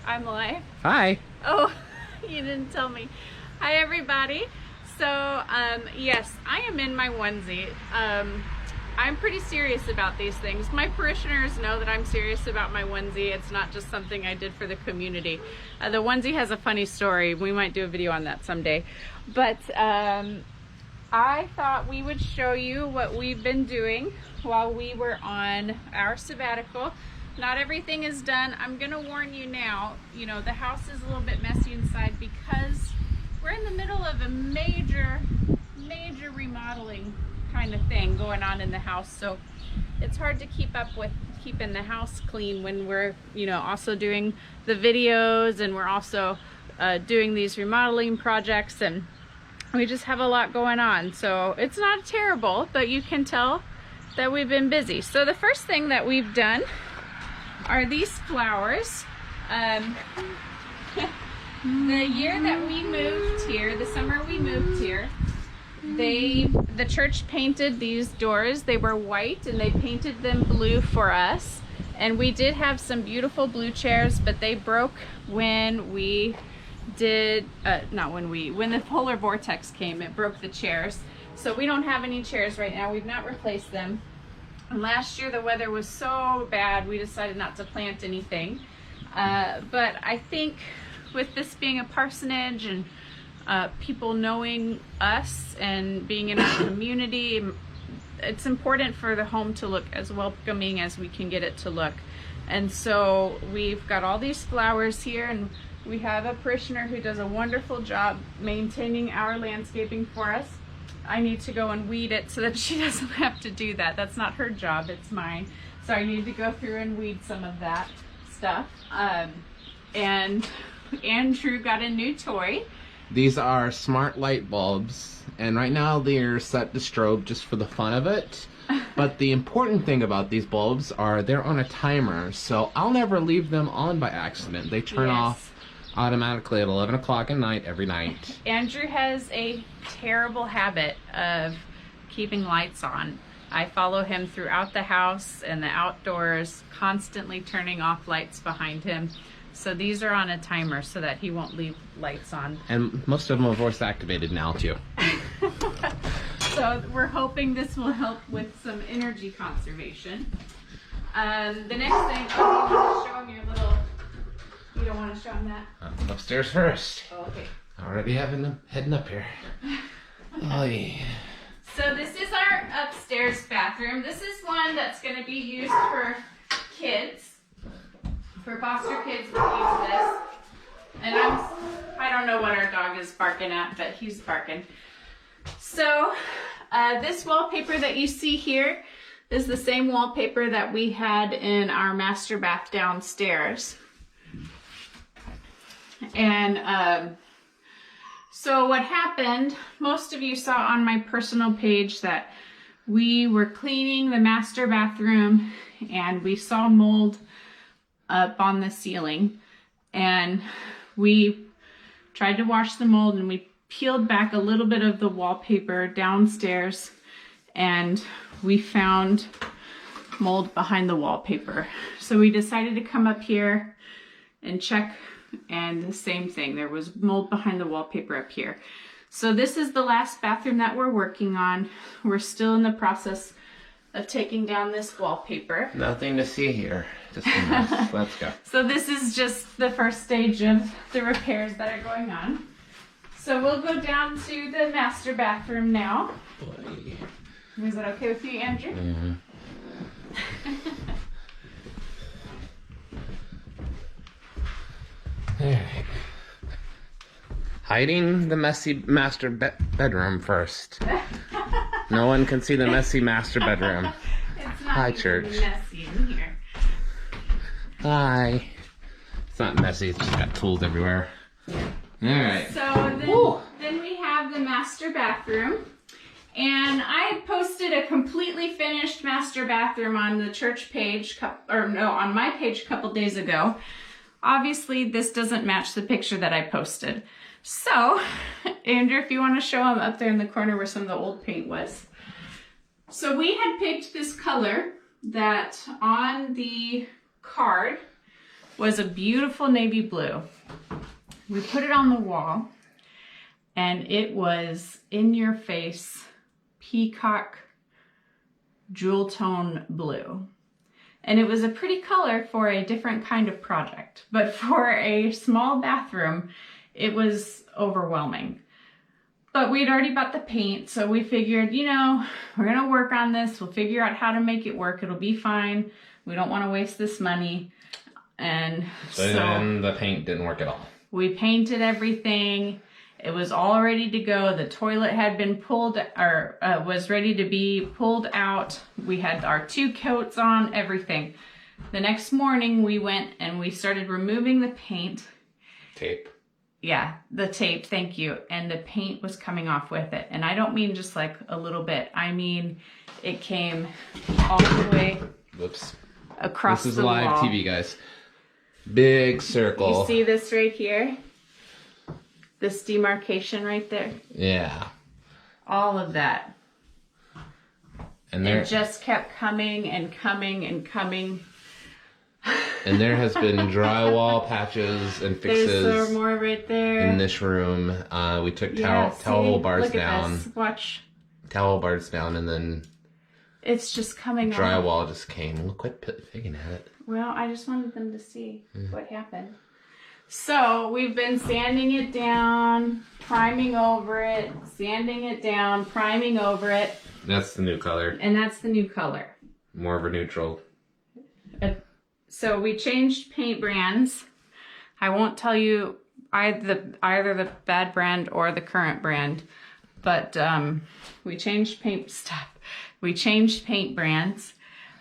I'm live. Hi. Oh, you didn't tell me. Hi, everybody. So, yes, I am in my onesie. I'm pretty serious about these things. My parishioners know that I'm serious about my onesie. It's not just something I did for the community. The onesie has a funny story. We might do a video on that someday. But I thought we would show you what we've been doing while we were on our sabbatical. Not everything is done. I'm gonna warn you now, you know, the house is a little bit messy inside because we're in the middle of a major remodeling kind of thing going on in the house. So it's hard to keep up with keeping the house clean when we're, you know, also doing the videos and we're also doing these remodeling projects, and we just have a lot going on. So it's not terrible, but you can tell that we've been busy. So the first thing that we've done are these flowers. The year that we moved here, the summer we moved here, the church painted these doors. They were white and they painted them blue for us. And we did have some beautiful blue chairs, but they broke when we did, when the polar vortex came, it broke the chairs. So we don't have any chairs right now. We've not replaced them. And last year the weather was so bad, we decided not to plant anything. But I think with this being a parsonage and people knowing us and being in our community, it's important for the home to look as welcoming as we can get it to look. And so we've got all these flowers here, and we have a parishioner who does a wonderful job maintaining our landscaping for us. I need to go and weed it so that she doesn't have to do that. That's not her job, it's mine. So I need to go through and weed some of that stuff. And Andrew got a new toy. These are smart light bulbs, and right now they're set to strobe just for the fun of it. But the important thing about these bulbs are they're on a timer, so I'll never leave them on by accident. They turn off automatically at 11 o'clock at night every night. Andrew has a terrible habit of keeping lights on. I follow him throughout the house and the outdoors, constantly turning off lights behind him. So these are on a timer so that he won't leave lights on. And most of them are voice activated now too. So we're hoping this will help with some energy conservation. The next thing, you want to show him your little, you don't want to show him that? I'm upstairs first. Oh, okay. Already heading up here. Oh yeah. So this is our upstairs bathroom. This is one that's going to be used for kids. For foster kids, we'll use this. And I don't know what our dog is barking at, but he's barking. So this wallpaper that you see here is the same wallpaper that we had in our master bath downstairs. And so what happened, most of you saw on my personal page that we were cleaning the master bathroom and we saw mold up on the ceiling, and we tried to wash the mold, and we peeled back a little bit of the wallpaper downstairs, and we found mold behind the wallpaper. So we decided to come up here and check, and the same thing, there was mold behind the wallpaper up here. So this is the last bathroom that we're working on. We're still in the process of taking down this wallpaper. Nothing to see here. Just a mess. Let's go. So this is just the first stage of the repairs that are going on. So we'll go down to the master bathroom now. Boy. Is that okay with you, Andrew? Mm-hmm. All right. Hiding the messy master bedroom first. No one can see the messy master bedroom. It's not Hi, even church. messy in here. Hi. It's not messy, it's just got tools everywhere. Alright. So then we have the master bathroom. And I posted a completely finished master bathroom on the church page, on my page a couple days ago. Obviously, this doesn't match the picture that I posted. So, Andrew, if you want to show them up there in the corner where some of the old paint was. So we had picked this color that on the card was a beautiful navy blue. We put it on the wall, and it was in your face peacock jewel tone blue. And it was a pretty color for a different kind of project, but for a small bathroom, it was overwhelming. But we'd already bought the paint, so we figured, you know, we're gonna work on this. We'll figure out how to make it work. It'll be fine. We don't want to waste this money. And so then the paint didn't work at all. we painted everything. It was all ready to go. The toilet had been pulled, or was ready to be pulled out. We had our 2 coats on, everything. The next morning we went and we started removing the paint. Tape. Yeah, the tape, thank you. And the paint was coming off with it. And I don't mean just like a little bit. I mean, it came all the way Whoops. across the This is wall. live TV, guys. Big circle. You see this right here? This demarcation right there? Yeah. All of that. And there, It just kept coming and coming and coming. and there has been drywall patches and There's fixes some more right there. in this room. We took Yeah, towel see? bars Look at down. this. Watch. Towel bars down, and then It's just coming off. drywall just came. Look, quit picking at it. Well, I just wanted them to see what happened. So we've been sanding it down, priming over it, sanding it down, priming over it, That's the new color. and that's the new color. More of a neutral. So we changed paint brands. I won't tell you either the bad brand or the current brand, but we changed paint stuff. We changed paint brands,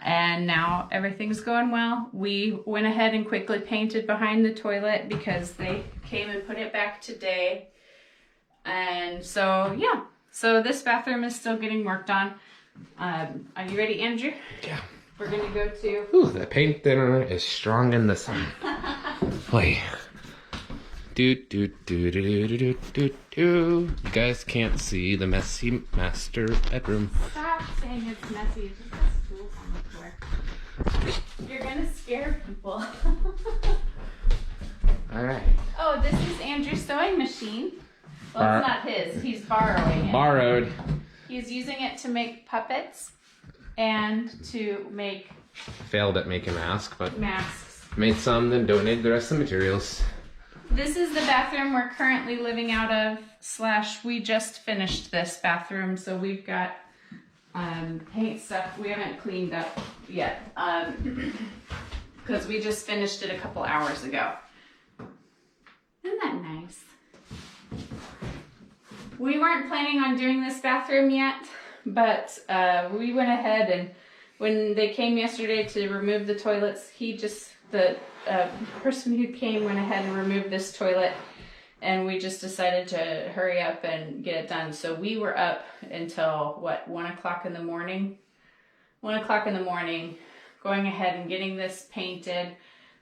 and now everything's going well. We went ahead and quickly painted behind the toilet because they came and put it back today. And so, yeah. So this bathroom is still getting worked on. Are you ready, Andrew? Yeah. We're gonna go to... Ooh, the paint thinner is strong in the sun. Wait. Do do do do do do do do do. You guys can't see the messy master bedroom. Stop saying it's messy. It just has stools on the floor. You're gonna scare people. All right. Oh, this is Andrew's sewing machine. Well, it's not his. He's borrowing it. Borrowed. He's using it to make puppets and to make Failed at making a mask, but masks. made some, then donated the rest of the materials. This is the bathroom we're currently living out of, / we just finished this bathroom, so we've got paint stuff we haven't cleaned up yet, because we just finished it a couple hours ago. Isn't that nice? We weren't planning on doing this bathroom yet, but we went ahead, and when they came yesterday to remove the toilets, the person who came went ahead and removed this toilet, and we just decided to hurry up and get it done. So we were up until, 1 o'clock in the morning? 1 o'clock in the morning, going ahead and getting this painted,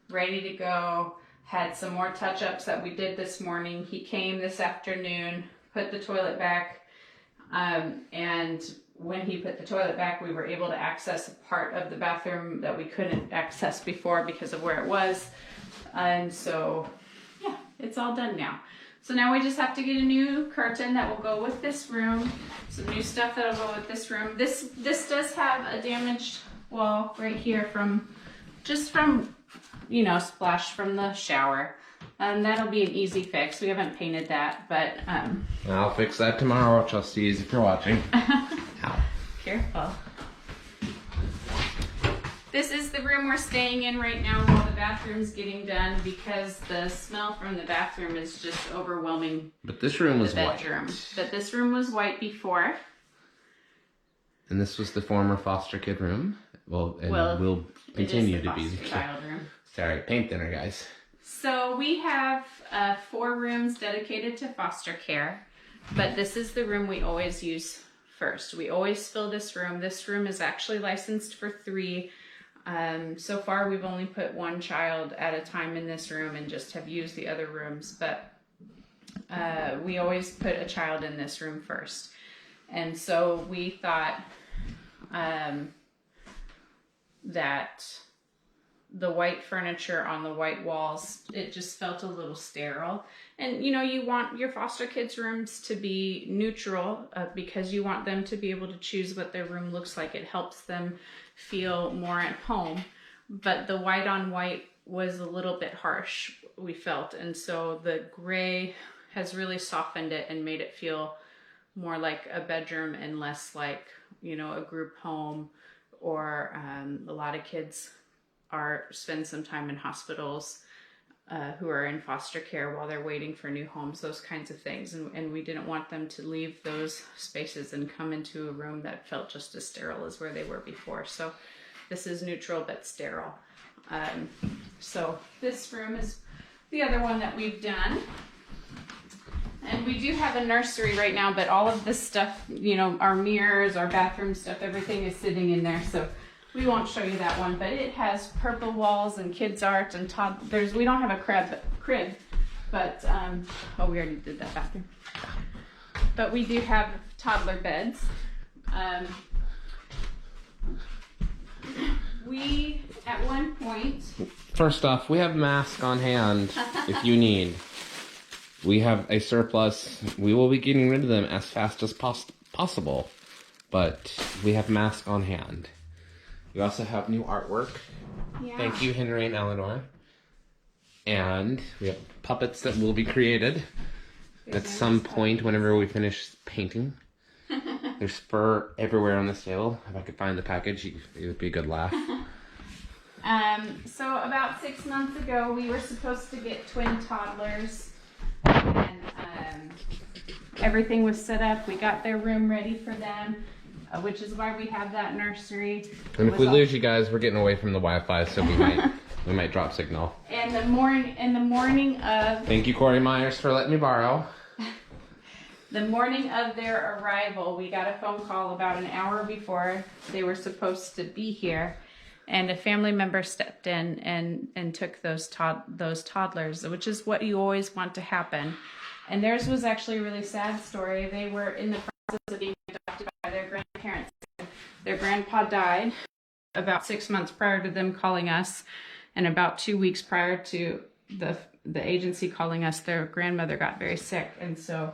ready to go. Had some more touch-ups that we did this morning. He came this afternoon, put the toilet back, and when he put the toilet back, we were able to access a part of the bathroom that we couldn't access before because of where it was. And so, yeah, it's all done now. So now we just have to get a new curtain that will go with this room, some new stuff that'll go with this room. This does have a damaged wall right here from, you know, splash from the shower. And that'll be an easy fix. We haven't painted that, but I'll fix that tomorrow, trustees, if you're watching. Ow. Careful. This is the room we're staying in right now while the bathroom's getting done, because the smell from the bathroom is just overwhelming But this room was the bedroom. white. But this room was white before. And this was the former foster kid room. Well, and will continue to be. Foster child room. Sorry, paint thinner, guys. So we have 4 rooms dedicated to foster care, but this is the room we always use first. We always fill this room. This room is actually licensed for 3. So far, we've only put 1 child at a time in this room and just have used the other rooms, but we always put a child in this room first. And so we thought that the white furniture on the white walls, it just felt a little sterile. And you know, you want your foster kids' rooms to be neutral because you want them to be able to choose what their room looks like. It helps them feel more at home. But the white on white was a little bit harsh, we felt. And so the gray has really softened it and made it feel more like a bedroom and less like, you know, a group home, or a lot of kids spend some time in hospitals who are in foster care while they're waiting for new homes, those kinds of things. And we didn't want them to leave those spaces and come into a room that felt just as sterile as where they were before. So this is neutral but sterile. So this room is the other one that we've done. And we do have a nursery right now, but all of this stuff, you know, our mirrors, our bathroom stuff, everything is sitting in there. So we won't show you that one, but it has purple walls and kids art and we don't have a crib, but, oh, we already did that bathroom. But we do have toddler beds. We, at one point... First off, we have masks on hand if you need. We have a surplus. We will be getting rid of them as fast as possible, but we have masks on hand. We also have new artwork. Yeah. Thank you, Henry and Eleanor. And we have puppets that will be created at some point whenever we finish painting. There's fur everywhere on this table. If I could find the package, it would be a good laugh. So about 6 months ago, we were supposed to get twin toddlers, and everything was set up. We got their room ready for them, which is why we have that nursery. And if we lose you guys, we're getting away from the Wi-Fi, so we might drop signal. And the morning of... Thank you, Corey Myers, for letting me borrow. The morning of their arrival, we got a phone call about an hour before they were supposed to be here. And a family member stepped in and took those toddlers, which is what you always want to happen. And theirs was actually a really sad story. They were in the process of being adopted by their grandparents. Their grandpa died about 6 months prior to them calling us, and about 2 weeks prior to the agency calling us, their grandmother got very sick. And so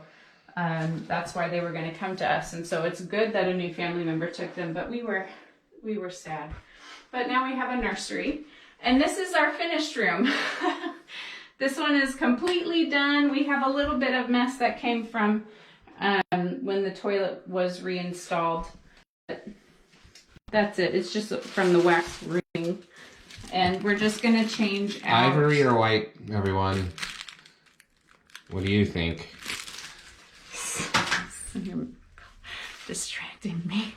that's why they were going to come to us. And so it's good that a new family member took them, but we were sad. But now we have a nursery, and this is our finished room. This one is completely done. We have a little bit of mess that came from when the toilet was reinstalled. But that's it. It's just from the wax ring. And we're just going to change out... Ivory or white, everyone? What do you think? You're distracting me.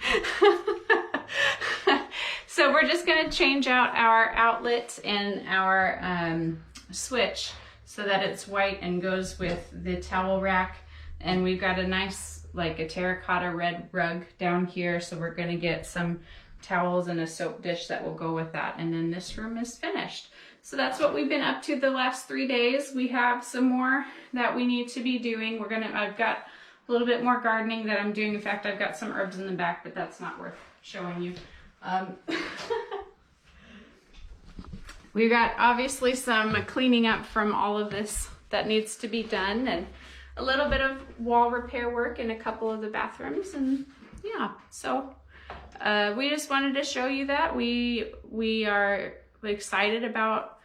So we're just going to change out our outlet and our switch so that it's white and goes with the towel rack. And we've got a nice, like a terracotta red rug down here. So we're going to get some towels and a soap dish that will go with that. And then this room is finished. So that's what we've been up to the last 3 days. We have some more that we need to be doing. I've got a little bit more gardening that I'm doing. In fact, I've got some herbs in the back, but that's not worth showing you. We got obviously some cleaning up from all of this that needs to be done, and a little bit of wall repair work in a couple of the bathrooms, and yeah, so we just wanted to show you that we are excited about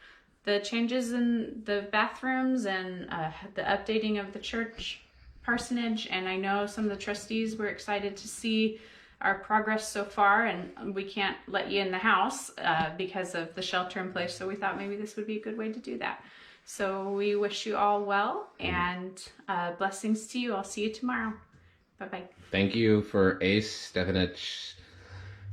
the changes in the bathrooms and the updating of the church parsonage. And I know some of the trustees were excited to see our progress so far, and we can't let you in the house because of the shelter in place, so we thought maybe this would be a good way to do that. So we wish you all well, and blessings to you. I'll see you tomorrow. Bye-bye. Thank you for Ace, Stefanich,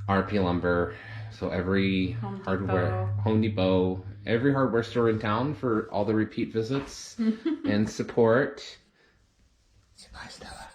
RP Lumber, so every Home Depot, every hardware store in town for all the repeat visits and support. Say bye, Stella.